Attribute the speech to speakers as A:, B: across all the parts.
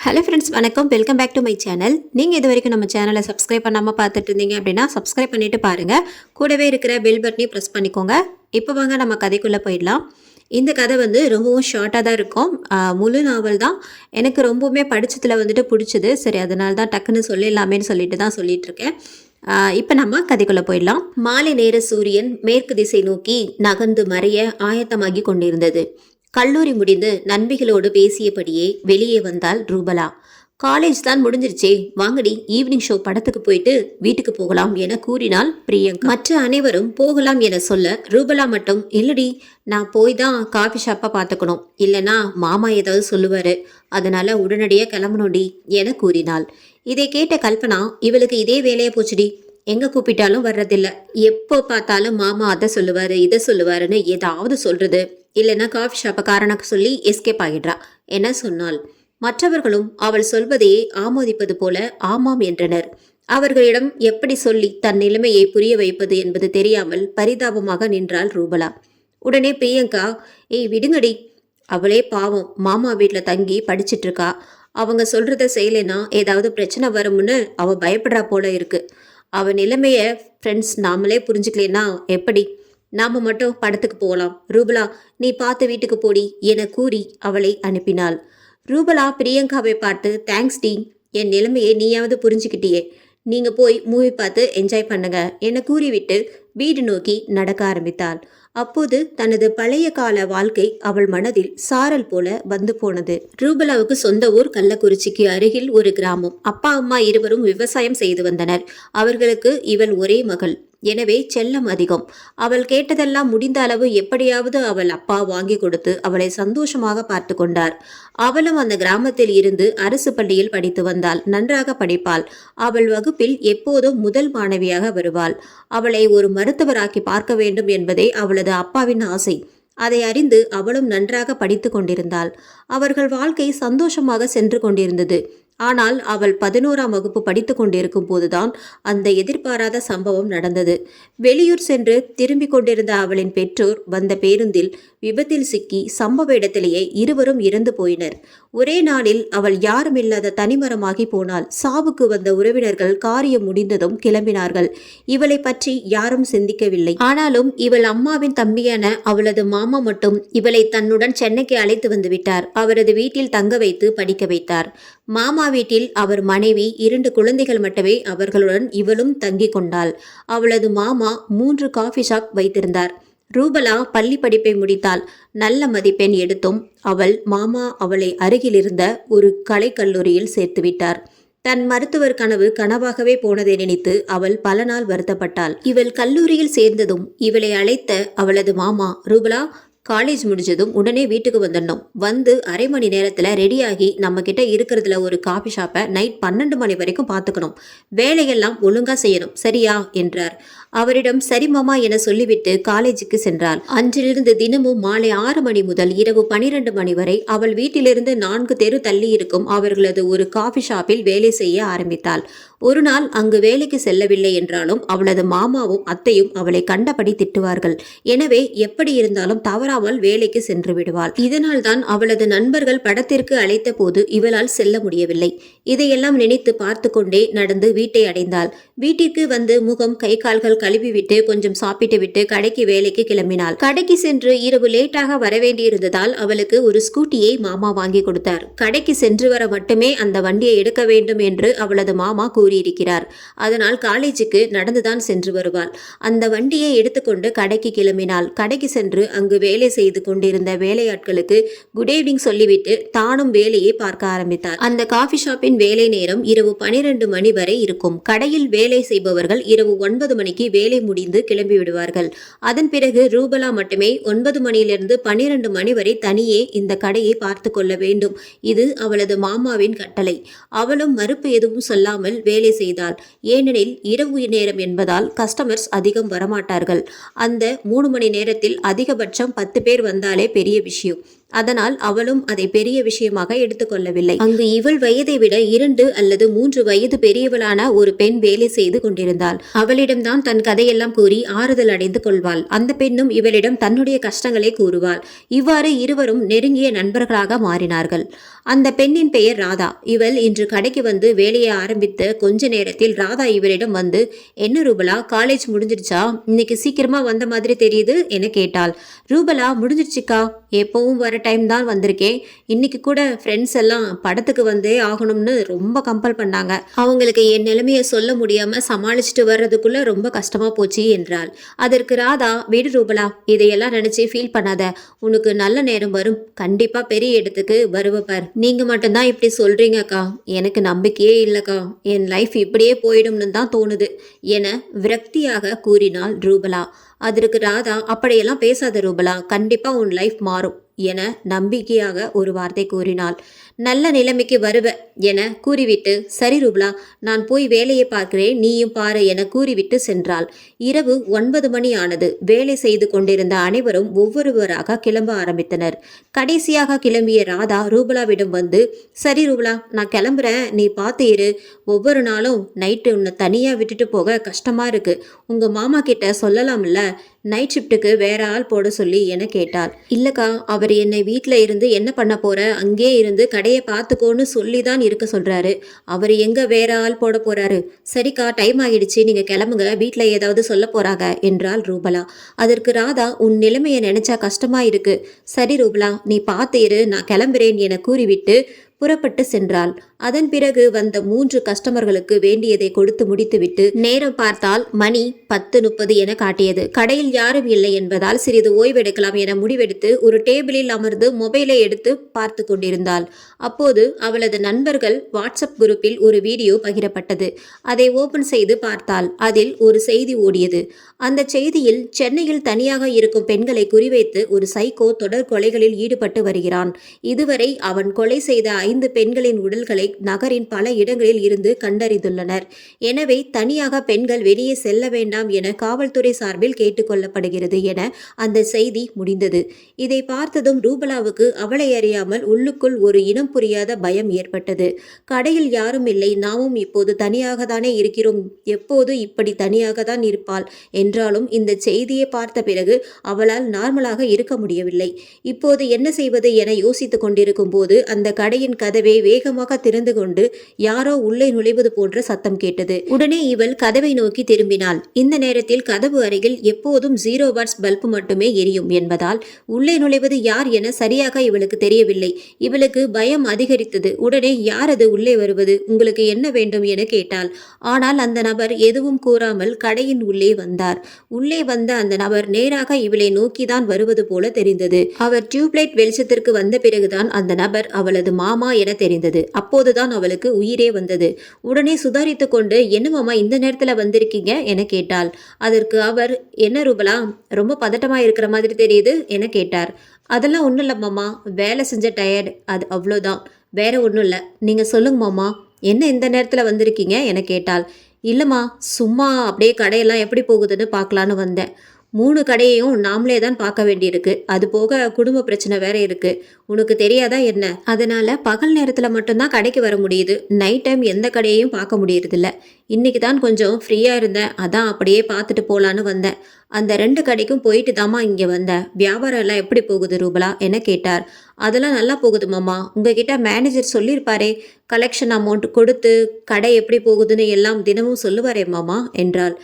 A: Hello friends, வணக்கம். Welcome back to my channel. நீங்கள் இது வரைக்கும் நம்ம சேனலை சப்ஸ்கிரைப் பண்ணாமல் பார்த்துட்டு இருந்தீங்க அப்படின்னா சப்ஸ்கிரைப் பண்ணிவிட்டு பாருங்கள். கூடவே இருக்கிற பெல் பட்டனையும் ப்ரெஸ் பண்ணிக்கோங்க. இப்போ வாங்க நம்ம கதைக்குள்ளே போயிடலாம். இந்த கதை ரொம்பவும் ஷார்ட்டாக தான் இருக்கும். முழு நாவல் தான். எனக்கு ரொம்பவுமே படித்ததில் பிடிச்சது. சரி, அதனால தான் டக்குன்னு சொல்லிடலாமேன்னு சொல்லிட்டு இருக்கேன். இப்போ நம்ம கதைக்குள்ளே போயிடலாம். மாலை நேர சூரியன் மேற்கு திசை நோக்கி நகர்ந்து மறைய ஆயத்தமாகி கொண்டிருந்தது. கல்லூரி முடிந்து நண்பிகளோடு பேசியபடியே வெளியே வந்தாள் ரூபலா. காலேஜ் தான் முடிஞ்சிருச்சே, வாங்கடி ஈவினிங் ஷோ படத்துக்கு போயிட்டு வீட்டுக்கு போகலாம் என கூறினாள் பிரியங்கா. மற்ற அனைவரும் போகலாம் என சொல்ல ரூபலா மட்டும், இல்லடி, நான் போய் தான் காஃபி ஷாப்பை பார்த்துக்கணும், இல்லைனா மாமா ஏதாவது சொல்லுவாரு, அதனால உடனடியாக கிளம்பணும்டி என கூறினாள். இதை கேட்ட கல்பனா, இவளுக்கு இதே வேலையை போச்சுடி, எங்க கூப்பிட்டாலும் வர்றதில்ல, எப்போ பார்த்தாலும் மாமா அதை சொல்லுவாரு இதை சொல்லுவாருன்னு ஏதாவது சொல்றது, இல்லைன்னா காஃபி ஷாப்பை காரணம் சொல்லி எஸ்கேப் ஆகிடுறா என சொன்னாள். மற்றவர்களும் அவள் சொல்வதையே ஆமோதிப்பது போல ஆமாம் என்றனர். அவர்களிடம் எப்படி சொல்லி தன் நிலைமையை புரிய வைப்பது என்பது தெரியாமல் பரிதாபமாக நின்றாள் ரூபலா. உடனே பிரியங்கா, ஏய் விடுங்கடி, அவளே பாவம் மாமா வீட்டில் தங்கி படிச்சிட்டு இருக்கா, அவங்க சொல்றத செய்யலைன்னா ஏதாவது பிரச்சனை வரும்னு அவ பயப்படுறா போல இருக்கு. அவ நிலைமைய ஃப்ரெண்ட்ஸ் நாமளே புரிஞ்சுக்கலனா எப்படி? நாம மட்டும் படத்துக்கு போகலாம், ரூபலா நீ பார்த்து வீட்டுக்கு போடி என கூறி அவளை அனுப்பினாள். ரூபலா பிரியங்காவை பார்த்து, தேங்க்ஸ் டி, என் நிலைமையை நீயாவது புரிஞ்சுக்கிட்டியே, நீங்க போய் மூவி பார்த்து என்ஜாய் பண்ணுங்க என கூறிவிட்டு வீடு நோக்கி நடக்க ஆரம்பித்தாள். அப்போது தனது பழைய கால வாழ்க்கை அவள் மனதில் சாரல் போல வந்து போனது. ரூபலாவுக்கு சொந்த ஊர் கள்ளக்குறிச்சிக்கு அருகில் ஒரு கிராமம். அப்பா அம்மா இருவரும் விவசாயம் செய்து வந்தனர். அவர்களுக்கு இவள் ஒரே மகள், எனவே செல்லம் அதிகம். அவள் கேட்டதெல்லாம் முடிந்த அளவு எப்படியாவது அவள் அப்பா வாங்கி கொடுத்து அவளை சந்தோஷமாக பார்த்து கொண்டார். அவளும் அந்த கிராமத்தில் இருந்து அரசு பள்ளியில் படித்து வந்தாள். நன்றாக படிப்பாள். அவள் வகுப்பில் எப்போதும் முதல் மாணவியாக வருவாள். அவளை ஒரு மருத்துவராக்கி பார்க்க வேண்டும் என்பதே அவளது அப்பாவின் ஆசை. அதை அறிந்து அவளும் நன்றாக படித்து கொண்டிருந்தாள். அவர்கள் வாழ்க்கை சந்தோஷமாக சென்று கொண்டிருந்தது. ஆனால் அவள் 11ஆம் வகுப்பு படித்து கொண்டிருக்கும் போதுதான் அந்த எதிர்பாராத சம்பவம் நடந்தது. வெளியூர் சென்று திரும்பிக் கொண்டிருந்த அவளின் பெற்றோர் வந்த பேருந்தில் விபத்தில் சிக்கி சம்பவ இடத்திலேயே இருவரும் இறந்து போயினர். ஒரே நாளில் அவள் யாரும் இல்லாத தனிமரமாகி போனாள். சாவுக்கு வந்த உறவினர்கள் காரியம் முடிந்ததும் கிளம்பினார்கள். இவளை பற்றி யாரும் சிந்திக்கவில்லை. ஆனாலும் இவள் அம்மாவின் தம்பியான அவளது மாமா மட்டும் இவளை தன்னுடன் சென்னைக்கு அழைத்து வந்து விட்டார். அவரது வீட்டில் தங்க வைத்து படிக்க வைத்தார். மாமா வீட்டில் அவர் மனைவி 2 குழந்தைகள் மட்டுமே. அவர்களுடன் இவளும் தங்கி கொண்டாள். அவளது மாமா 3 காஃபி ஷாப் வைத்திருந்தார். ரூபலா பள்ளி படிப்பை முடித்தாள். நல்ல மதிப்பெண் எடுத்தும் மாமா அவளை அருகிலிருந்த ஒரு கலைக்கல்லூரியில் சேர்த்து விட்டார். தன் மருத்துவர் கனவு கனவாகவே போனதை நினைத்து அவள் பல நாள் வருத்தப்பட்டாள். இவள் கல்லூரியில் சேர்ந்ததும் இவளை அழைத்த அவளது மாமா, ரூபலா காலேஜ் முடிஞ்சதும் உடனே வீட்டுக்கு வந்துடணும், வந்து அரை மணி நேரத்தில் ரெடியாகி நம்ம கிட்ட இருக்கிறதுல ஒரு காஃபி ஷாப்பை நைட் 12 மணி வரைக்கும் பார்த்துக்கணும், வேலையெல்லாம் ஒழுங்கா செய்யணும், சரியா என்றார். அவரிடம் சரி மாமா என சொல்லிவிட்டு காலேஜுக்கு சென்றாள். அன்றிலிருந்து தினமும் மாலை 6 மணி முதல் இரவு 12 மணி வரை அவள் வீட்டிலிருந்து 4 தெரு தள்ளி இருக்கும் அவர்களது ஒரு காஃபி ஷாப்பில் வேலை செய்ய ஆரம்பித்தாள். ஒரு நாள் அங்கு வேலைக்கு செல்லவில்லை என்றாலும் அவளது மாமாவும் அத்தையும் அவளை கண்டபடி திட்டுவார்கள். எனவே எப்படி இருந்தாலும் தவறாமல் வேலைக்கு சென்று விடுவாள். இதனால் தான் அவளது நண்பர்கள் படத்திற்கு அழைத்த போது இவளால் செல்ல முடியவில்லை. இதையெல்லாம் நினைத்து பார்த்து கொண்டே நடந்து வீட்டை அடைந்தாள். வீட்டிற்கு வந்து முகம் கை கால்கள் கழுவிவிட்டு கொஞ்சம் சாப்பிட்டு விட்டு கடைக்கு வேலைக்கு கிளம்பினாள். கடைக்கு சென்று இரவு லேட்டாக வரவேண்டியிருந்ததால் அவளுக்கு ஒரு ஸ்கூட்டியை மாமா வாங்கி கொடுத்தார். கடைக்கு சென்று வர மட்டுமே அந்த வண்டியை எடுக்க வேண்டும் என்று அவளது மாமா கூறியிருக்கிறார். அதனால் காலேஜுக்கு நடந்துதான் சென்று வருவாள். அந்த வண்டியை எடுத்துக்கொண்டு கடைக்கு கிளம்பினாள். கடைக்கு சென்று அங்கு வேலை செய்து கொண்டிருந்த வேலையாட்களுக்கு குட் ஈவினிங் சொல்லிவிட்டு தானும் வேலையை பார்க்க ஆரம்பித்தார். அந்த காஃபி ஷாப்பின் வேலை நேரம் இரவு 12 மணி வரை இருக்கும். கடையில் வேலை செய்பவர்கள் இரவு 9 மணிக்கு வேலை முடிந்து கிளம்பி விடுவார்கள். அதன் பிறகு ரூபலா மட்டுமே 9 மணியிலிருந்து 12 மணி வரை தனியே இந்த கடையை பார்த்து கொள்ள வேண்டும். இது அவளது மாமாவின் கட்டளை. அவளும் மறுப்பு எதுவும் சொல்லாமல் வேலை செய்தாள். ஏனெனில் இரவு நேரம் என்பதால் கஸ்டமர்ஸ் அதிகம் வரமாட்டார்கள். அந்த 3 மணி நேரத்தில் அதிகபட்சம் 10 பேர் வந்தாலே பெரிய விஷயம். அதனால் அவளும் அதை பெரிய விஷயமாக எடுத்துக்கொள்ளவில்லை. அங்கு இவள் வயதை விட 2 அல்லது 3 வயது பெரியவளான ஒரு பெண் வேலை செய்து கொண்டிருந்தாள். அவளிடம்தான் தன் கதையெல்லாம் கூறி ஆறுதல் அடைந்து கொள்வாள். அந்த பெண்ணும் இவளிடம் தன்னுடைய கஷ்டங்களை கூறுவாள். இவ்வாறு இருவரும் நெருங்கிய நண்பர்களாக மாறினார்கள். அந்த பெண்ணின் பெயர் ராதா. இவள் இன்று கடைக்கு வந்து வேலையை ஆரம்பித்த கொஞ்ச நேரத்தில் ராதா இவரிடம் வந்து, என்ன ரூபலா, காலேஜ் முடிஞ்சிடுச்சா? இன்னைக்கு சீக்கிரமா வந்த மாதிரி தெரியுது என கேட்டாள். ரூபலா, முடிஞ்சிடுச்சுக்கா, எப்பவும் வர டைம் தான் வந்திருக்கேன். இன்னைக்கு கூட ஃப்ரெண்ட்ஸ் எல்லாம் படத்துக்கு வந்தே ஆகணும்னு ரொம்ப கம்பல் பண்ணாங்க. அவங்களுக்கு என் நிலைமையை சொல்ல முடியாம சமாளிச்சுட்டு வர்றதுக்குள்ள ரொம்ப கஷ்டமா போச்சு என்றாள். அதற்கு ராதா, விடு ரூபலா, இதையெல்லாம் நினைச்சு ஃபீல் பண்ணாத. உனக்கு நல்ல நேரம் வரும். கண்டிப்பா பெரிய இடத்துக்கு வருவப்பார். நீங்க மட்டும்தான் இப்படி சொல்றீங்கக்கா. எனக்கு நம்பிக்கையே இல்லைக்கா. என் லைஃப் இப்படியே போயிடும்னு தான் தோணுது என விரக்தியாக கூறினாள் ரூபலா. அதற்கு ராதா, அப்படியெல்லாம் பேசாத ரூபலா, கண்டிப்பா உன் லைஃப் மாறும் என நம்பிக்கையாக ஒரு வார்த்தை கூறினாள். நல்ல நிலைமைக்கு வருவ என கூறிவிட்டு, சரி ரூபலா, நான் போய் வேலையை பார்க்கிறேன், நீயும் பாரு என கூறிவிட்டு சென்றாள். இரவு 9 மணி ஆனது. வேலை செய்து கொண்டிருந்த அனைவரும் ஒவ்வொருவராக கிளம்ப ஆரம்பித்தனர். கடைசியாக கிளம்பிய ராதா ரூபலாவிடம் வந்து, சரி ரூபலா, நான் கிளம்புறேன், நீ பார்த்து இரு. ஒவ்வொரு நாளும் நைட்டு உன்னை தனியாக விட்டுட்டு போக கஷ்டமா இருக்கு. உங்க மாமா கிட்ட சொல்லலாம்ல, நைட் ஷிஃப்ட்டுக்கு வேற ஆள் போட சொல்லி என கேட்டாள். இல்லக்கா, அவர் என்னை வீட்டில் இருந்து என்ன பண்ண போற, அங்கே இருந்து கடையை பார்த்துக்கோன்னு சொல்லி தான் இருக்க சொல்றாரு. அவர் எங்க வேற ஆள் போட போறாரு? சரிக்கா, டைம் ஆகிடுச்சு, நீங்க கிளம்புங்க, வீட்டில் ஏதாவது சொல்ல போறாங்க என்றாள் ரூபலா. அதற்கு ராதா, உன் நிலைமையை நினைச்சா கஷ்டமா இருக்கு. சரி ரூபலா, நீ பார்த்து இரு, நான் கிளம்புறேன் என கூறிவிட்டு புறப்பட்டு சென்றாள். அதன் பிறகு வந்த 3 கஸ்டமர்களுக்கு வேண்டியதை கொடுத்து முடித்துவிட்டு நேரம் பார்த்தால் மணி 10:30 என காட்டியது. கடையில் யாரும் இல்லை என்பதால் சிறிது ஓய்வெடுக்கலாம் என முடிவெடுத்து ஒரு டேபிளில் அமர்ந்து மொபைலை எடுத்து பார்த்து கொண்டிருந்தாள். அப்போது அவளது நண்பர்கள் வாட்ஸ்அப் குரூப்பில் ஒரு வீடியோ பகிரப்பட்டது. அதை ஓபன் செய்து பார்த்தாள். அதில் ஒரு செய்தி ஓடியது. அந்த செய்தியில், சென்னையில் தனியாக இருக்கும் பெண்களை குறிவைத்து ஒரு சைக்கோ தொடர் கொலைகளில் ஈடுபட்டு வருகிறான். இதுவரை அவன் கொலை செய்த 5 பெண்களின் உடல்களை நகரின் பல இடங்களில் இருந்து கண்டறிந்துள்ளனர். எனவே தனியாக பெண்கள் வெளியே செல்ல வேண்டாம் என காவல்துறை சார்பில் கேட்டுக்கொள்ளப்படுகிறது என அந்த செய்தி முடிந்தது. இதை பார்த்ததும் ரூபலாவுக்கு அவளை அறியாமல் உள்ளுக்குள் ஒரு இனம் புரியாத பயம் ஏற்பட்டது. கடையில் யாரும் இல்லை, நாமும் இப்போது தனியாக தானே இருக்கிறோம், எப்போது இப்படி தனியாக தான் இருப்பாள் என்றாலும் இந்த செய்தியை பார்த்த பிறகு அவளால் நார்மலாக இருக்க முடியவில்லை. இப்போது என்ன செய்வது என யோசித்துக் கொண்டிருக்கும் போது அந்த கடையின் கதவை வேகமாக திறந்து கொண்டு யாரோ உள்ளே நுழைவது போன்ற சத்தம் கேட்டது. உடனே இவள் கதவை நோக்கி திரும்பினாள். இந்த நேரத்தில் கதவு அருகில் எப்போதும் 0 வாட்ஸ் பல்பு மட்டுமே எரியும் என்பதால் உள்ளே நுழைவது யார் என சரியாக இவளுக்கு தெரியவில்லை. இவளுக்கு பயம் அதிகரித்தது. உடனே, யார் அது உள்ளே வருவது, உங்களுக்கு என்ன வேண்டும் என கேட்டாள். ஆனால் அந்த நபர் எதுவும் கூறாமல் கடையின் உள்ளே வந்தார். உள்ளே வந்த அந்த நபர் நேராக இவளை நோக்கிதான் வருவது போல தெரிந்தது. அவர் டியூப்லைட் வெளிச்சத்திற்கு வந்த பிறகுதான் அந்த நபர் அவளது மாமா என தெரிந்தது. அப்போதுதான் அவளுக்கு உயிரே வந்தது. உடனே சுதாரித்து கொண்டு, என்ன மாமா இந்த நேரத்துல வந்திருக்கீங்க என கேட்டாள். அதற்கு அவர், என்ன ரூபலா, ரொம்ப பதட்டமா இருக்கிற மாதிரி தெரியுது என கேட்டார். அதெல்லாம் ஒன்றும் இல்லை மாமா, வேலை செஞ்ச டயர்டு, அது அவ்வளோதான், வேற ஒன்றும் இல்லை. நீங்க சொல்லுங்க மாமா, என்ன இந்த நேரத்தில் வந்திருக்கீங்க என கேட்டாள். இல்லைம்மா, சும்மா அப்படியே கடையெல்லாம் எப்படி போகுதுன்னு பார்க்கலான்னு வந்தேன். 3 கடையையும் நாமளே தான் பார்க்க வேண்டியிருக்கு. அது போக குடும்ப பிரச்சனை வேற இருக்கு. உனக்கு தெரியாதா என்ன? அதனால பகல் நேரத்தில் மட்டும்தான் கடைக்கு வர முடியுது. நைட் டைம் எந்த கடையையும் பார்க்க முடியறதில்ல. இன்னைக்கு தான் கொஞ்சம் ஃப்ரீயாக இருந்தேன், அதான் அப்படியே பார்த்துட்டு போகலான்னு வந்தேன். அந்த 2 கடைக்கும் போயிட்டு தாம்மா இங்கே வந்தேன். வியாபாரம் எல்லாம் எப்படி போகுது ரூபலா என கேட்டார். அதெல்லாம் நல்லா போகுது மாமா. உங்ககிட்ட மேனேஜர் சொல்லியிருப்பாரே, கலெக்ஷன் அமௌண்ட் கொடுத்து கடை எப்படி போகுதுன்னு எல்லாம் தினமும் சொல்லுவாரே மாமா என்றாள்.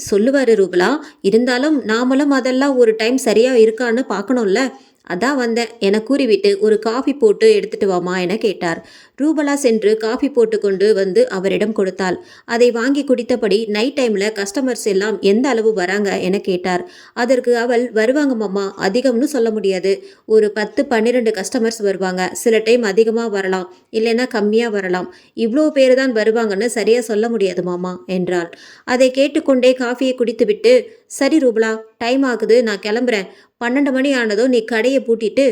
A: சொல்லுவாரு ரூபலா, இருந்தாலும் நாமளும் அதெல்லாம் ஒரு டைம் சரியா இருக்கான்னு பார்க்கணும்ல, அதான் வந்தேன் என கூறிவிட்டு ஒரு காஃபி போட்டு எடுத்துட்டு வாமா என கேட்டார். ரூபலா சென்று காஃபி போட்டு கொண்டு வந்து அவரிடம் கொடுத்தாள். அதை வாங்கி குடித்தபடி, நைட் டைம்ல கஸ்டமர்ஸ் எல்லாம் எந்த அளவு வராங்க என கேட்டார். அதற்கு அவள், வருவாங்க மாமா, அதிகம்னு சொல்ல முடியாது, ஒரு 10-12 கஸ்டமர்ஸ் வருவாங்க. சில டைம் அதிகமாக வரலாம், இல்லைன்னா கம்மியாக வரலாம். இவ்வளோ பேர் தான் வருவாங்கன்னு சரியா சொல்ல முடியாது மாமா என்றாள். அதை கேட்டுக்கொண்டே காஃபியை குடித்துவிட்டு, சரி ரூபலா, டைம் ஆகுது, நான் கிளம்புறேன். 12 மணி ஆனதும் நீ கடையை பூட்டிட்டு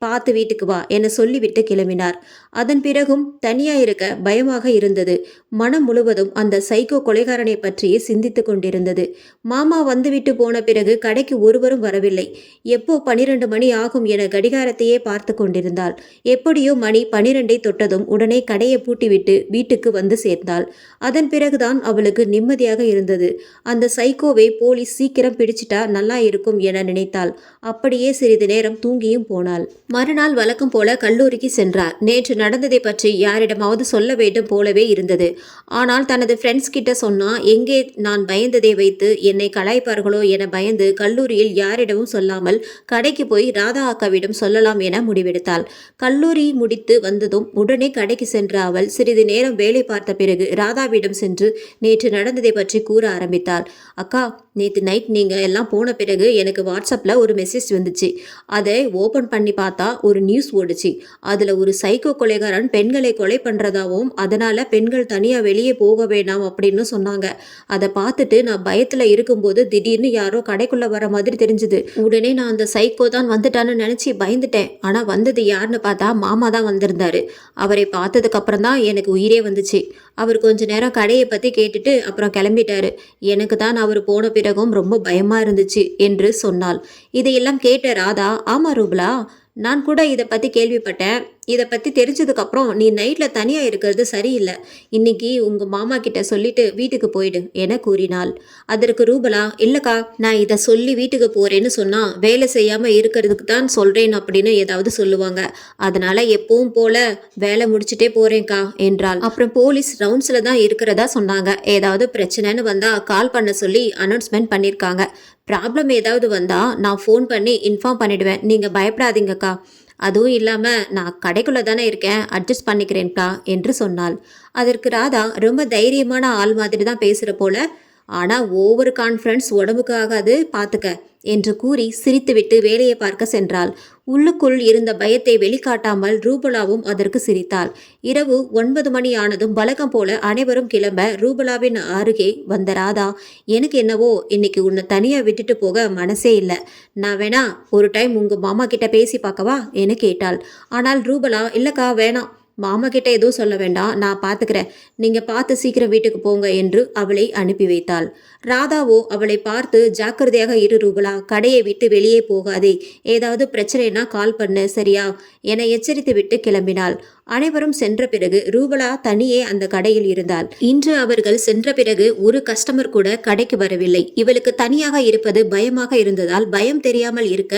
A: பார்த்து வீட்டுக்கு வா என சொல்லிவிட்டு கிளம்பினார். அதன் பிறகும் தனியா இருக்க பயமாக இருந்தது. மனம் முழுவதும் அந்த சைக்கோ கொலைகாரனை பற்றியே சிந்தித்துக் கொண்டிருந்தது. மாமா வந்துவிட்டு போன பிறகு கடைக்கு ஒருவரும் வரவில்லை. எப்போ 12 மணி ஆகும் என கடிகாரத்தையே பார்த்து கொண்டிருந்தாள். எப்படியோ மணி 12ஐ தொட்டதும் உடனே கடையை பூட்டிவிட்டு வீட்டுக்கு வந்து சேர்ந்தாள். அதன் பிறகுதான் அவளுக்கு நிம்மதியாக இருந்தது. அந்த சைக்கோவை போலீஸ் சீக்கிரம் பிடிச்சிட்டா நல்லா இருக்கும் என நினைத்தாள். அப்படியே சிறிது நேரம் தூங்கியும் போனாள். மறுநாள் வழக்கம் போல கல்லூரிக்கு சென்றார். நேற்று நடந்ததை பற்றி யாரிடமாவது சொல்ல வேண்டும் போலவே இருந்தது. ஆனால் தனது ஃப்ரெண்ட்ஸ் கிட்ட சொன்னா எங்கே நான் பயந்ததை வைத்து என்னை கலாய்ப்பார்களோ என பயந்து கல்லூரியில் யாரிடமும் சொல்லாமல் கடைக்கு போய் ராதா அக்காவிடம் சொல்லலாம் என முடிவெடுத்தாள். கல்லூரி முடித்து வந்ததும் உடனே கடைக்கு சென்ற அவள் சிறிது நேரம் வேலை பார்த்த பிறகு ராதாவிடம் சென்று நேற்று நடந்ததை பற்றி கூற ஆரம்பித்தாள். அக்கா, நேற்று நைட் நீங்கள் எல்லாம் போன பிறகு எனக்கு வாட்ஸ்அப்பில் ஒரு மெசேஜ் வந்துச்சு. அதை ஓப்பன் பண்ணி பார்த்தா ஒரு நியூஸ் ஓடுச்சு. அதில் ஒரு சைக்கோ கொலைகாரன் பெண்களை கொலை பண்ணுறதாவும் அதனால் பெண்கள் தனியாக வெளியே போக வேண்டாம் அப்படின்னு சொன்னாங்க. அதை பார்த்துட்டு நான் பயத்தில் இருக்கும்போது திடீர்னு யாரோ கடைக்குள்ளே வர மாதிரி தெரிஞ்சுது. உடனே நான் அந்த சைக்கோ தான் வந்துட்டான்னு நினச்சி பயந்துட்டேன். ஆனால் வந்தது யாருன்னு பார்த்தா மாமா தான் வந்திருந்தாரு. அவரை பார்த்ததுக்கப்புறம் தான் எனக்கு உயிரே வந்துச்சு. அவர் கொஞ்ச நேரம் கடையை பற்றி கேட்டுட்டு அப்புறம் கிளம்பிட்டாரு. எனக்கு தான் அவர் போன பிறகும் ரொம்ப பயமாக இருந்துச்சு என்று சொன்னாள். இதையெல்லாம் கேட்ட ராதா, ஆமா ரூபலா, நான் கூட இதை பற்றி கேள்விப்பட்டேன். இதை பற்றி தெரிஞ்சதுக்கப்புறம் நீ நைட்டில் தனியாக இருக்கிறது சரியில்லை. இன்னைக்கு உங்கள் மாமா கிட்ட சொல்லிட்டு வீட்டுக்கு போயிடு என கூறினாள். அதற்கு ரூபலா, இல்லைக்கா, நான் இதை சொல்லி வீட்டுக்கு போகிறேன்னு சொன்னால் வேலை செய்யாமல் இருக்கிறதுக்கு தான் சொல்கிறேன் அப்படின்னு ஏதாவது சொல்லுவாங்க. அதனால் எப்பவும் போல வேலை முடிச்சுட்டே போகிறேன்க்கா என்றாள். அப்புறம் போலீஸ் ரவுண்ட்ஸில் தான் இருக்கிறதா சொன்னாங்க. ஏதாவது பிரச்சனைன்னு வந்தால் கால் பண்ண சொல்லி அனௌன்ஸ்மெண்ட் பண்ணியிருக்காங்க. ப்ராப்ளம் ஏதாவது வந்தால் நான் ஃபோன் பண்ணி இன்ஃபார்ம் பண்ணிவிடுவேன். நீங்கள் பயப்படாதீங்கக்கா. அதுவும் இல்லாமல் நான் கடைக்குள்ளே தானே இருக்கேன், அட்ஜஸ்ட் பண்ணிக்கிறேன்க்கா என்று சொன்னாள். அதற்கு ராதா, ரொம்ப தைரியமான ஆள் மாதிரி தான் பேசுகிற போல, ஆனால் ஓவர் கான்ஃபிடன்ஸ் உடம்புக்கு ஆகாது, பார்த்துக்க என்று கூறி சிரித்துவிட்டு வேலையை பார்க்க சென்றாள். உள்ளுக்குள் இருந்த பயத்தை வெளிக்காட்டாமல் ரூபலாவும் அதற்கு சிரித்தாள். இரவு 9 மணி ஆனதும் வழக்கம் போல அனைவரும் கிளம்ப ரூபலாவின் அருகே வந்த ராதா, எனக்கு என்னவோ இன்னைக்கு உன்னை தனியாக விட்டுட்டு போக மனசே இல்லை. நான் வேணா ஒரு டைம் உங்கள் மாமா கிட்ட பேசி பார்க்கவா என கேட்டாள். ஆனால் ரூபலா, இல்லைக்கா வேணாம், மாமா கிட்ட எதுவும் சொல்ல வேண்டாம், நான் பார்த்துக்கிறேன், நீங்கள் பார்த்து சீக்கிரம் வீட்டுக்கு போங்க என்று அவளை அனுப்பி வைத்தாள். ராதாவோ அவளை பார்த்து, ஜாக்கிரதையாக இரு ரூபலா, கடையை விட்டு வெளியே போகாதே, ஏதாவது பிரச்சனைனா கால் பண்ணு சரியா என எச்சரித்து விட்டு கிளம்பினாள். அனைவரும் சென்ற பிறகு ரூபலா தனியே அந்த கடையில் இருந்தாள். இன்று அவர்கள் சென்ற பிறகு ஒரு கஸ்டமர் கூட கடைக்கு வரவில்லை. இவளுக்கு தனியாக இருப்பது பயமாக இருந்ததால் பயம் தெரியாமல் இருக்க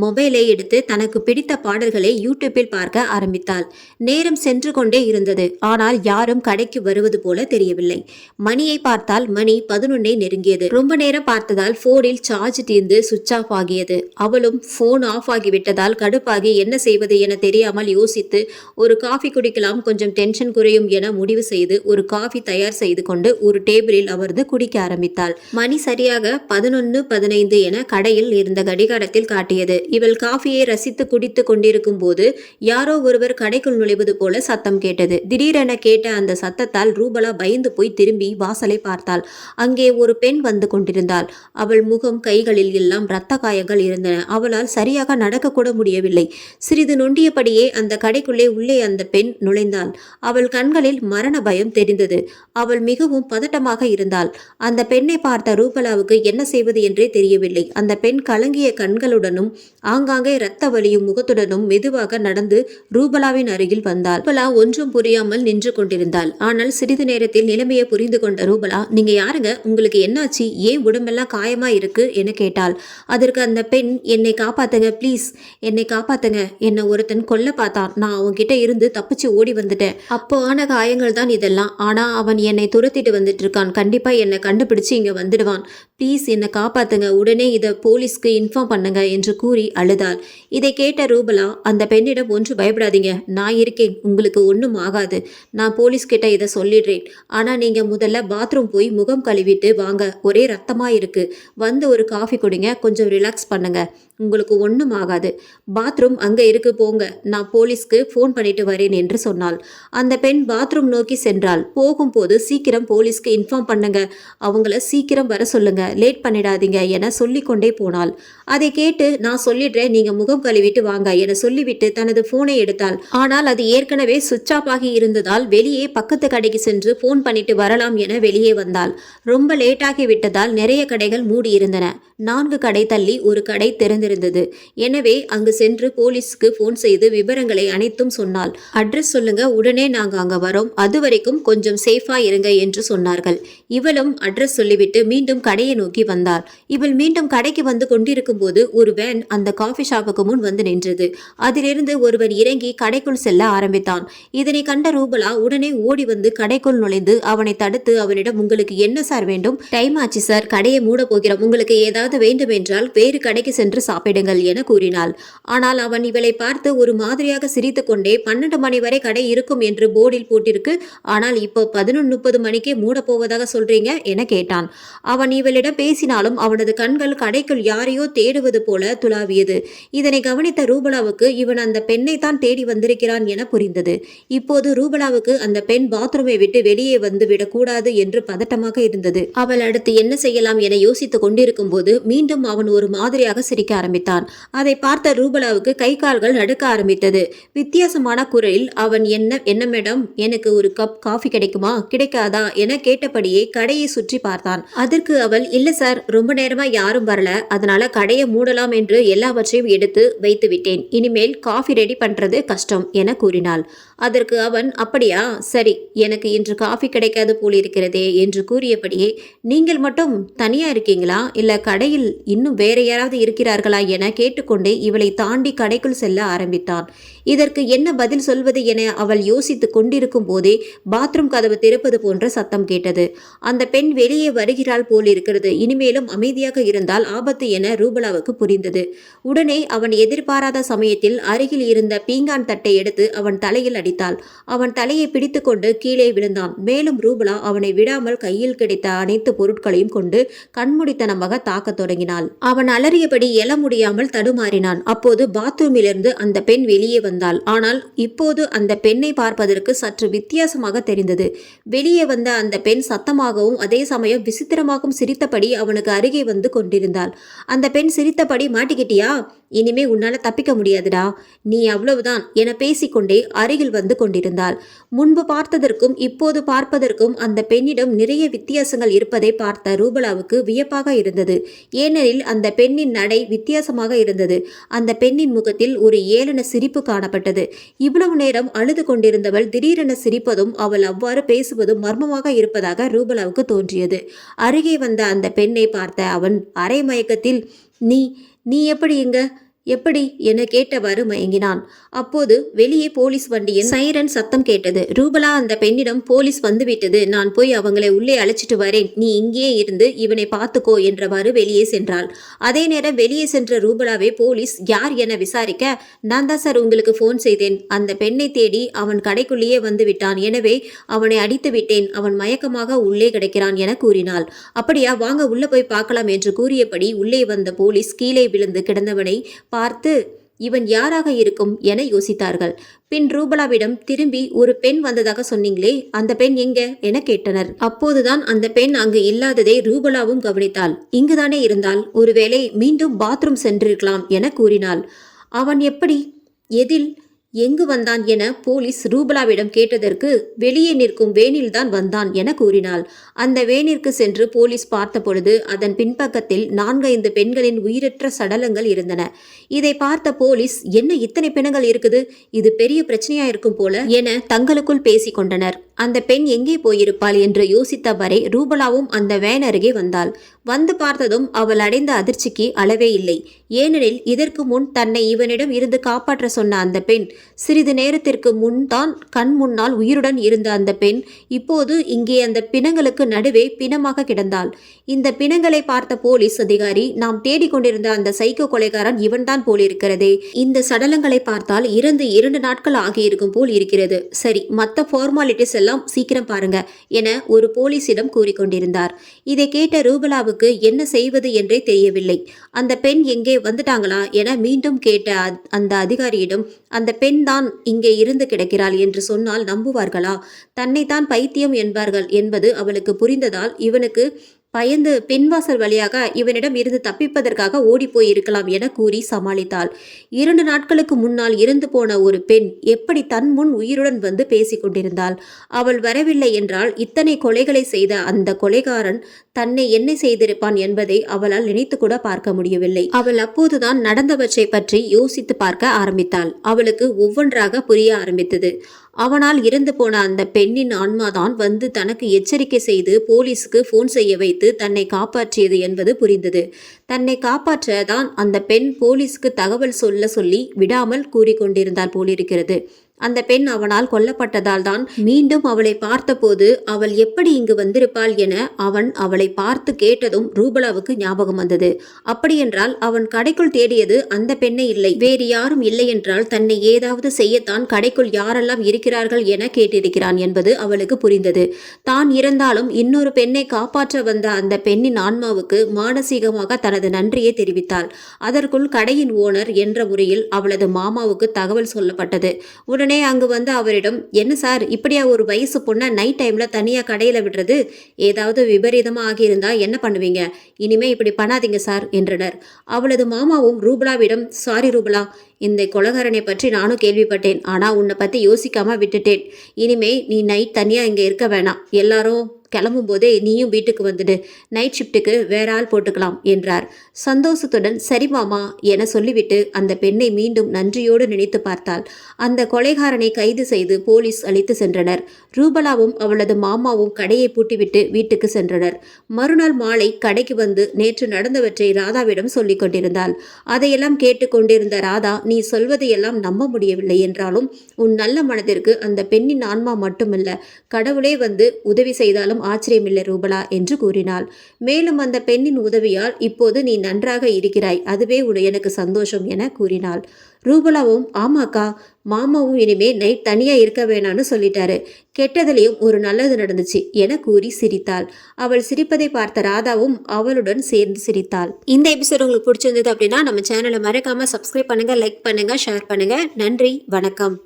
A: மொபைலை எடுத்து தனக்கு பிடித்த பாடல்களை யூடியூப்பில் பார்க்க ஆரம்பித்தாள். நேரம் சென்று கொண்டே இருந்தது. ஆனால் யாரும் கடைக்கு வருவது போல தெரியவில்லை. மணியை பார்த்தால் மணி 11ஐ நெருங்கியது. ரொம்ப நேரம் பார்த்ததால் போனில் சார்ஜ் தீர்ந்து சுவிட்ச் ஆஃப் ஆகியது. அவளும் போன் ஆஃப் ஆகிவிட்டதால் கடுப்பாகி என்ன செய்வது என தெரியாமல் யோசித்து ஒரு காஃபி குடிக்கலாம், கொஞ்சம் டென்ஷன் குறையும் என முடிவு செய்து ஒரு காஃபி தயார் செய்து கொண்டு ஒரு டேபிளில் அமர்ந்து குடிக்க ஆரம்பித்தாள். மணி சரியாக 11:15 என கடையில் இருந்த கடிகாரத்தில் காட்டியது. இவள் காஃபியை ரசித்து குடித்து கொண்டிருக்கும் போது யாரோ ஒருவர் கடைக்குள் நுழைவது போல சத்தம் கேட்டது. திடீரென கேட்ட அந்த சத்தத்தால் ரூபலா பயந்து போய் திரும்பி வாசலை பார்த்தாள். அங்கே ஒரு பெண் வந்து கொண்டிருந்தாள். அவள் முகம், கைகளில் எல்லாம் இரத்த காயங்கள் இருந்தன. அவளால் சரியாக நடக்கக்கூட முடியவில்லை. சிறிது நொண்டியபடியே அந்த கடைக்குள்ளே உள்ளே அந்த பெண் நுழைந்தாள். அவள் கண்களில் மரண பயம் தெரிந்தது. அவள் மிகவும் பதட்டமாக இருந்தாள். அந்த பெண்ணை பார்த்த ரூபலாவுக்கு என்ன செய்வது என்றே தெரியவில்லை. அந்த பெண் கலங்கிய கண்களுடனும் ஆங்காங்கே இரத்த வலியும் முகத்துடனும் மெதுவாக நடந்து ரூபலாவின் அருகில் வந்தாள். ரூபலா ஒன்றும் புரியாமல் நின்று கொண்டிருந்தாள். ஆனால் சிறிது நேரத்தில் நிலைமையை புரிந்து கொண்ட ரூபலா, நீங்க யாருங்க, உங்களுக்கு என்னாச்சு, ஏன் உடம்பெல்லாம் காயமா இருக்கு என கேட்டாள். அதற்கு அந்த பெண், என்னை காப்பாத்துங்க ப்ளீஸ், என்னை காப்பாத்துங்க, என்னை ஒருத்தன் கொல்ல பார்த்தான், நான் அவன்கிட்ட இருந்து தப்பிச்சு ஓடி வந்துட்டேன். அப்போ ஆன காயங்கள் தான் இதெல்லாம். ஆனா அவன் என்னை துரத்திட்டு வந்துட்டு இருக்கான். கண்டிப்பா என்னை கண்டுபிடிச்சு இங்க வந்துடுவான். ப்ளீஸ் என்னை காப்பாத்துங்க, உடனே இதை போலீஸ்க்கு இன்ஃபார்ம் பண்ணுங்க என்று கூறி அழுதாள். இதை கேட்ட ரூபலா அந்த பெண்ணிடம், ஒன்று பயப்படாதீங்க, நான் இருக்கேன், உங்களுக்கு ஒன்றும் ஆகாது, நான் போலீஸ்கிட்ட இதை சொல்லிடுறேன். ஆனா நீங்க முதல்ல பாத்ரூம் போய் முகம் கழுவிட்டு வாங்க, ஒரே ரத்தமா இருக்கு, வந்து ஒரு காஃபி குடிங்க, கொஞ்சம் ரிலாக்ஸ் பண்ணுங்க, உங்களுக்கு ஒன்றும் ஆகாது. பாத்ரூம் அங்கே இருக்கு, போங்க, நான் போலீஸ்க்கு ஃபோன் பண்ணிட்டு வரேன் வரேன் என்று சொன்னாள். அந்த பெண் பாத்ரூம் நோக்கி சென்றாள். போகும்போது சீக்கிரம் போலீஸ்க்கு இன்ஃபார்ம் பண்ணுங்க, அவங்கள சீக்கிரம் வர சொல்லுங்க, லேட் பண்ணிடாதீங்க என சொல்லிக்கொண்டே போனாள். அதை கேட்டு நான் சொல்லிடுறேன், நீங்க முகம் கழுவிட்டு வாங்க என சொல்லிவிட்டு தனது போனை எடுத்தாள். ஆனால் அது ஏற்கனவே சுவிட்ச் ஆஃப் ஆகி இருந்ததால் வெளியே பக்கத்து கடைக்கு சென்று போன் பண்ணிட்டு வரலாம் என வெளியே வந்தாள். ரொம்ப லேட்டாகி விட்டதால் நிறைய கடைகள் மூடியிருந்தன. 4 கடை தள்ளி ஒரு கடை திறந்திருந்தது. எனவே அங்கு சென்று போலீஸ்க்கு போன் செய்து விவரங்களை அனைத்தும் சொன்னாள். அட்ரஸ் சொல்லுங்க, உடனே நாங்க அங்க வரோம், அது வரைக்கும் கொஞ்சம் சேஃபா இருங்க என்று சொன்னார்கள். இவளும் அட்ரஸ் சொல்லிவிட்டு மீண்டும் கடையை நோக்கி வந்தாள். இவள் மீண்டும் கடைக்கு வந்து கொண்டிருக்கும் போது ஒரு வேன் அந்த காஃபி ஷாப்புக்கு முன் வந்து நின்றது. அதிலிருந்து ஒருவன் இறங்கி கடைக்குள் செல்ல ஆரம்பித்தான். இதனை கண்ட ரூபலா உடனே ஓடி வந்து கடைக்குள் நுழைந்து அவனை தடுத்து அவனிடம், உங்களுக்கு என்ன சார் வேண்டும்? டைம் ஆச்சு சார், கடையை மூட போகிறோம், உங்களுக்கு ஏதாவது வேண்டும் என்றால் வேறு கடைக்கு சென்று சாப்பிடுங்கள் என கூறினாள். ஆனால் அவன் இவளை பார்த்து ஒரு மாதிரியாக சிரித்து கொண்டே 12 மணி வரை கடை இருக்கும் என்று போர்டில் போட்டிருக்கு, ஆனால் இப்போ 11:30 மணிக்கே மூட போவதாக சொல்றீங்க என கேட்டான். அவன் இவளிடம் பேசினாலும் அவனது கண்கள் கடைக்குள் யாரையோ தேடுவது போல துளாவியது. இதனை கவனித்த ரூபலாவுக்கு இவன் அந்த பெண்ணை தான் தேடி வந்திருக்கிறான் என புரிந்தது. இப்போது ரூபலாவுக்கு அந்த பெண் பாத்ரூமை விட்டு வெளியே வந்து விடக்கூடாது என்று பதட்டமாக இருந்தது. அவள் அடுத்து என்ன செய்யலாம் என யோசித்துக் கொண்டிருக்கும் போது மீண்டும் அவன் ஒரு மாதிரியாக சிரிக்க ஆரம்பித்தான். அதை பார்த்த ரூபலாவுக்கு கை கால்கள் நடுக்க ஆரம்பித்தது. வித்தியாசமான குரலில் அவன், என்ன மேடம், எனக்கு ஒரு கப் காஃபி கிடைக்குமா, கிடைக்காதா என கேட்டபடியே கடையை சுற்றி பார்த்தான். அதற்கு அவள், இல்ல சார், ரொம்ப நேரமா யாரும் வரல, அதனால கடையை மூடலாம் என்று எல்லாவற்றையும் எடுத்து வைத்து விட்டேன், இனிமேல் காஃபி ரெடி பண்றது கஷ்டம் என கூறினாள். அதற்கு அவன், அப்படியா, சரி, எனக்கு இன்று காஃபி கிடைக்காது போலிருக்கிறதே என்று கூறியபடியே, நீங்கள் மட்டும் தனியா இருக்கீங்களா, இல்ல கடையில் இன்னும் வேற யாராவது இருக்கிறார்களா என கேட்டுக்கொண்டே இவளை தாண்டி கடைக்குள் செல்ல ஆரம்பித்தான். இதற்கு என்ன பதில் சொல்வது என அவள் யோசித்துக் கொண்டிருக்கும் போதே பாத்ரூம் கதவு திறப்பது போன்ற சத்தம் கேட்டது. அந்த பெண் வெளியே வருகிறாள் போலிருக்கிறது, இனிமேலும் அமைதியாக இருந்தால் ஆபத்து என ரூபலாவுக்கு புரிந்தது. உடனே அவன் எதிர்பாராத சமயத்தில் அருகில் இருந்த பீங்கான் தட்டை எடுத்து அவன் தலையில் அடித்தாள். அவன் தலையை பிடித்துக்கொண்டு கீழே விழுந்தான். மேலும் ரூபலா அவனை விடாமல் கையில் கிடைத்த அனைத்து பொருட்களையும் கொண்டு கண்முடித்தனமாக தாக்க தொடங்கினாள். அவன் அலறியபடி எழ முடியாமல் தடுமாறினான். அப்போது பாத்ரூமிலிருந்து அந்த பெண் வெளியே வந்தாள். ஆனால் இப்போது அந்த பெண்ணை பார்ப்பதற்கு சற்று வித்தியாசமாக தெரிந்தது. வெளியே வந்த அந்த பெண் சத்தமாகவும் அதே சமயம் விசித்திரமாகவும் சிரித்தபடி அவனுக்கு அருகே வந்து கொண்டிருந்தாள். அந்த பெண் சிரித்தபடி, மாட்டிக்கிட்டியா, இனிமே உன்னால தப்பிக்க முடியாதுடா, நீ அவ்வளவுதான் என பேசிக்கொண்டே அருகில் வந்து கொண்டிருந்தாள். முன்பு பார்த்ததற்கும் இப்போது பார்ப்பதற்கும் அந்த பெண்ணிடம் நிறைய வித்தியாசங்கள் இருப்பதை பார்த்த ரூபலாவுக்கு வியப்பாக இருந்தது. ஏனெனில் அந்த பெண்ணின் நடை வித்தியாசமாக இருந்தது. அந்த பெண்ணின் முகத்தில் ஒரு ஏளன சிரிப்பு காணப்பட்டது. இவ்வளவு நேரம் அழுது கொண்டிருந்தவள் திடீரென சிரிப்பதும் அவள் அவ்வாறு பேசுவதும் மர்மமாக இருப்பதாக ரூபலாவுக்கு தோன்றியது. அருகே வந்த அந்த பெண்ணை பார்த்த அவன் அரை மயக்கத்தில், நீ எப்படி இங்க, எப்படி என கேட்டவாறு மயங்கினான். அப்போது வெளியே போலீஸ் வண்டியின் சைரன் சத்தம் கேட்டது. ரூபலா அந்த பெண்ணிடம், போலீஸ் வந்துவிட்டது, நான் போய் அவங்களை உள்ளே அழைச்சிட்டு வரேன், நீ இங்கே இருந்து இவனை பார்த்துக்கோ என்றவாறு வெளியே சென்றாள். அதே நேரம் வெளியே சென்ற ரூபலாவை போலீஸ் யார் என விசாரிக்க, நான் தான் சார் உங்களுக்கு போன் செய்தேன், அந்த பெண்ணை தேடி அவன் கடைக்குள்ளேயே வந்து விட்டான், எனவே அவனை அடித்து விட்டேன், அவன் மயக்கமாக உள்ளே கிடக்கிறான் என கூறினாள். அப்படியா, வாங்க உள்ள போய் பார்க்கலாம் என்று கூறியபடி உள்ளே வந்த போலீஸ் கீழே விழுந்து கிடந்தவனை பார்த்து இவன் யாராக இருக்கும் என யோசித்தார்கள். பின் ரூபலாவிடம் திரும்பி, ஒரு பெண் வந்ததாக சொன்னீங்களே, அந்த பெண் எங்க என கேட்டனர். அப்போதுதான் அந்த பெண் அங்கு இல்லாததை ரூபலாவும் கவனித்தாள். இங்குதானே இருந்தால், ஒருவேளை மீண்டும் பாத்ரூம் சென்றிருக்கலாம் என கூறினாள். அவன் எப்படி, எதில், எங்கு வந்தான் என போலீஸ் ரூபலாவிடம் கேட்டதற்கு, வெளியே நிற்கும் வேனில்தான் வந்தான் என கூறினாள். அந்த வேனிற்கு சென்று போலீஸ் பார்த்த பொழுது அதன் பின்பக்கத்தில் 4-5 பெண்களின் உயிரற்ற சடலங்கள் இருந்தன. இதை பார்த்த போலீஸ், என்ன இத்தனை பிணங்கள் இருக்குது, இது பெரிய பிரச்சனையா இருக்கும் போல என தங்களுக்குள் பேசிக் கொண்டனர். அந்த பெண் எங்கே போயிருப்பாள் என்று யோசித்தவரை ரூபலாவும் அந்த வேன் அருகே வந்தாள். வந்து பார்த்ததும் அவள் அடைந்த அதிர்ச்சிக்கு அளவே இல்லை. ஏனெனில் இதற்கு முன் தன்னை இவனிடம் இருந்து காப்பாற்ற சொன்ன அந்த பெண், சிறிது நேரத்திற்கு முன்தான் கண் முன்னால் உயிருடன் இருந்த அந்த பெண் இப்போது இங்கே அந்த பிணங்களுக்கு நடுவே பிணமாக கிடந்தாள். இந்த பிணங்களை பார்த்த போலீஸ் அதிகாரி, நாம் தேடிக்கொண்டிருந்த அந்த சைக்கோ கொலைகாரன் இவன்தான் போலிருக்கிறதே, இந்த சடலங்களை பார்த்தால் இறந்து 2 நாட்கள் ஆகியிருக்கும் போல் இருக்கிறது. சரி, மற்ற ஃபார்மாலிட்டிஸ் எல்லாம் சீக்கிரம் பாருங்க என ஒரு போலீசிடம் கூறிக்கொண்டிருந்தார். இதை கேட்ட ரூபலாவுக்கு என்ன செய்வது என்றே தெரியவில்லை. அந்த பெண் எங்கே வந்துட்டாங்களா என மீண்டும் கேட்ட அந்த அதிகாரியிடம் அந்த பெண் தான் இங்கே இருந்து கிடக்கிறாள் என்று சொன்னால் நம்புவார்களா? தன்னைத்தான் பைத்தியம் என்பார்கள் என்பது அவளுக்கு புரிந்ததால் இவனுக்கு பயந்து பின்வாசல் வழியாக இவனிடம் இருந்து தப்பிப்பதற்காக ஓடிப்போய் இருக்கலாம் என கூறி சமாளித்தாள். 2 நாட்களுக்கு முன்னால் இறந்து போன ஒரு பெண் எப்படி தன் முன் உயிருடன் வந்து பேசிக் கொண்டிருந்தாள். அவள் வரவில்லை என்றால் இத்தனை கொலைகளை செய்த அந்த கொலைகாரன் தன்னை என்ன செய்திருப்பான் என்பதை அவளால் நினைத்து கூட பார்க்க முடியவில்லை. அவள் அப்போதுதான் நடந்தவற்றை பற்றி யோசித்து பார்க்க ஆரம்பித்தாள். அவளுக்கு ஒவ்வொன்றாக புரிய ஆரம்பித்தது. அவனால் இறந்து போன அந்த பெண்ணின் ஆன்மாதான் வந்து தனக்கு எச்சரிக்கை செய்து போலீஸுக்கு போன் செய்ய வைத்து தன்னை காப்பாற்றியது என்பது புரிந்தது. தன்னை காப்பாற்ற தான் அந்த பெண் போலீஸுக்கு தகவல் சொல்ல சொல்லி விடாமல் கூறிக்கொண்டிருந்தாள் போலிருக்கிறது. அந்த பெண் அவனால் கொல்லப்பட்டதால் தான் மீண்டும் அவளை பார்த்தபோது அவள் எப்படி இங்கு வந்திருப்பாள் என அவன் அவளை பார்த்து கேட்டதும் ரூபலாவுக்கு ஞாபகம் வந்தது. அப்படியென்றால் அவன் கடைக்குள் தேடியது அந்த பெண்ணை இல்லை, வேறு யாரும் இல்லை என்றால் தன்னை ஏதாவது செய்யத்தான் கடைக்குள் யாரெல்லாம் இருக்கிறார்கள் என கேட்டிருக்கிறான் என்பது அவளுக்கு புரிந்தது. தான் இறந்தாலும் இன்னொரு பெண்ணை காப்பாற்ற வந்த அந்த பெண்ணின் ஆன்மாவுக்கு மானசீகமாக தனது நன்றியை தெரிவித்தாள். அதற்குள் கடையின் ஓனர் என்ற முறையில் அவளது மாமாவுக்கு தகவல் சொல்லப்பட்டது. உடனே அங்கு வந்து அவரிடம், என்ன சார், இப்படியா ஒரு வயசு பொண்ணை நைட் டைம்ல தனியா கடையில விடுறது? ஏதாவது விபரீதமா ஆகியிருந்தா என்ன பண்ணுவீங்க? இனிமே இப்படி பண்ணாதீங்க சார் என்றனர். அவளது மாமாவும் ரூபலாவிடம், சாரி ரூபலா, இந்த கொலகாரனை பற்றி நானும் கேள்விப்பட்டேன். ஆனா உன்னை பத்தி யோசிக்காம விட்டுட்டேன். இனிமே நீ நைட் தனியா இங்க இருக்க வேணாம். எல்லாரும் கிளம்பும் போதே நீயும் வீட்டுக்கு வந்துடு. நைட் ஷிஃப்ட்டுக்கு வேற ஆள் போட்டுக்கலாம் என்றார். சந்தோஷத்துடன் சரி மாமா என சொல்லிவிட்டு அந்த பெண்ணை மீண்டும் நன்றியோடு நினைத்து பார்த்தாள். அந்த கொலைகாரனை கைது செய்து போலீஸ் அழைத்து சென்றனர். ரூபலாவும் அவளது மாமாவும் கடையை பூட்டிவிட்டு வீட்டுக்கு சென்றனர். மறுநாள் மாலை கடைக்கு வந்து நேற்று நடந்தவற்றை ராதாவிடம் சொல்லிக் கொண்டிருந்தாள். அதையெல்லாம் கேட்டுக்கொண்டிருந்த ராதா, நீ சொல்வதையெல்லாம் நம்ப முடியவில்லை என்றாலும் உன் நல்ல மனதிற்கு அந்த பெண்ணின் ஆன்மா மட்டுமல்ல, கடவுளே வந்து உதவி செய்தாலும் ஆச்சரியமில்லை ரூபலா என்று கூறினாள். மேலும் அந்த பெண்ணின் உதவியால் இப்போது நீ நன்றாக இருக்கிறாய், அதுவே எனக்கு சந்தோஷம் என கூறினாள். ரூபலாவும், ஆமாக்கா, மாமாவும் இனிமே நைட் தனியா இருக்க வேணான்னு சொல்லிட்டாரு. கெட்டதிலையும் ஒரு நல்லது நடந்துச்சு என கூறி சிரித்தாள். அவள் சிரிப்பதை பார்த்த ராதாவும் அவளுடன் சேர்ந்து சிரித்தாள். இந்த எபிசோட் உங்களுக்கு பிடிச்சிருந்தது அப்படின்னா நம்ம சேனலை மறக்காம சப்ஸ்கிரைப் பண்ணுங்க, லைக் பண்ணுங்க, ஷேர் பண்ணுங்க. நன்றி, வணக்கம்.